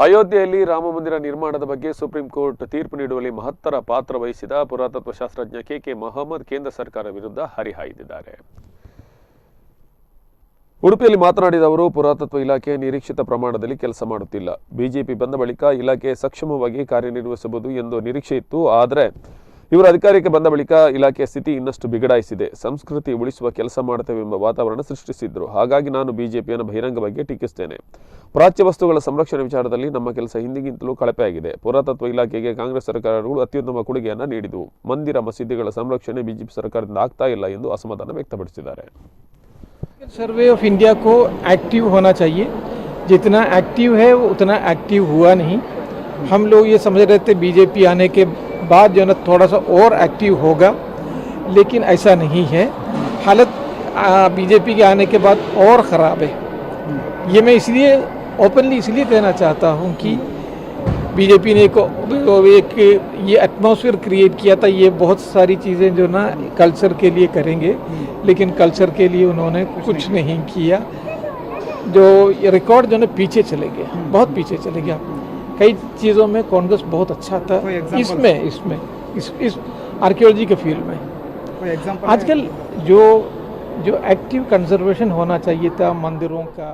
ಅಯೋಧ್ಯೆಯಲ್ಲಿ ರಾಮ ಮಂದಿರ ನಿರ್ಮಾಣದ ಬಗ್ಗೆ ಸುಪ್ರೀಂ ಕೋರ್ಟ್ ತೀರ್ಪು ನೀಡುವಲ್ಲಿ ಮಹತ್ತರ ಪಾತ್ರ ವಹಿಸಿದ ಪುರಾತತ್ವ ಶಾಸ್ತ್ರಜ್ಞ ಕೆ ಮೊಹಮ್ಮದ್ ಕೇಂದ್ರ ಸರ್ಕಾರ ವಿರುದ್ಧ ಹರಿಹಾಯ್ದಿದ್ದಾರೆ. ಉಡುಪಿಯಲ್ಲಿ ಮಾತನಾಡಿದ ಅವರು, ಪುರಾತತ್ವ ಇಲಾಖೆ ನಿರೀಕ್ಷಿತ ಪ್ರಮಾಣದಲ್ಲಿ ಕೆಲಸ ಮಾಡುತ್ತಿಲ್ಲ. ಬಿಜೆಪಿ ಬಂದ ಬಳಿಕ ಇಲಾಖೆ ಸಕ್ಷಮವಾಗಿ ಕಾರ್ಯನಿರ್ವಹಿಸಬಹುದು ಎಂದು ನಿರೀಕ್ಷೆ ಇತ್ತು. ಆದರೆ ಇವರು ಅಧಿಕಾರಕ್ಕೆ ಬಂದ ಬಳಿಕ ಇಲಾಖೆಯ ಸ್ಥಿತಿ ಇನ್ನಷ್ಟು ಬಿಗಡಾಯಿಸಿದೆ. ಸಂಸ್ಕೃತಿ ಉಳಿಸುವ ಕೆಲಸ ಮಾಡುತ್ತೇವೆ ಎಂಬ ವಾತಾವರಣ ಸೃಷ್ಟಿಸಿದ್ರು. ಹಾಗಾಗಿ ನಾನು ಬಿಜೆಪಿಯನ್ನು ಬಹಿರಂಗವಾಗಿ ಟೀಕಿಸುತ್ತೇನೆ. ಪ್ರಾಚ್ಯ ವಸ್ತುಗಳ ಸಂರಕ್ಷಣೆ ವಿಚಾರದಲ್ಲಿ ನಮ್ಮ ಕೆಲಸ ಹಿಂದಿಗಿಂತಲೂ ಕಳಪೆಯಾಗಿದೆ. ಪುರಾತತ್ವ ಇಲಾಖೆಗೆ ಕಾಂಗ್ರೆಸ್ ಸರ್ಕಾರಗಳು ಅತ್ಯುತ್ತಮ ಕೊಡುಗೆಯನ್ನು ನೀಡಿದವು. ಮಂದಿರ ಮಸೀದಿಗಳ ಸಂರಕ್ಷಣೆ ಬಿಜೆಪಿ ಸರ್ಕಾರದಿಂದ ಆಗ್ತಾ ಇಲ್ಲ ಎಂದು ಅಸಮಾಧಾನ ವ್ಯಕ್ತಪಡಿಸಿದ್ದಾರೆ. सर्वे ऑफ इंडिया को एक्टिव होना चाहिए. जितना एक्टिव है वो उतना एक्टिव हुआ नहीं. हम लोग ये समझ रहे थे बीजेपी आने के बाद जो है थोड़ा सा और एक्टिव होगा, लेकिन ऐसा नहीं है. हालत बीजेपी के आने के बाद और ख़राब है. ये मैं इसलिए ओपनली इसलिए कहना चाहता हूँ कि बीजेपी ने एक ये एटमॉस्फेयर क्रिएट किया था. ये बहुत सारी चीज़ें जो ना कल्चर के लिए करेंगे, लेकिन कल्चर के लिए उन्होंने कुछ नहीं किया. जो ये रिकॉर्ड जो है पीछे चले गया, बहुत पीछे चले गया. कई चीज़ों में कांग्रेस बहुत अच्छा था. इसमें इस आर्कियोलॉजी के फील्ड में आजकल जो एक्टिव कंजर्वेशन होना चाहिए था मंदिरों का.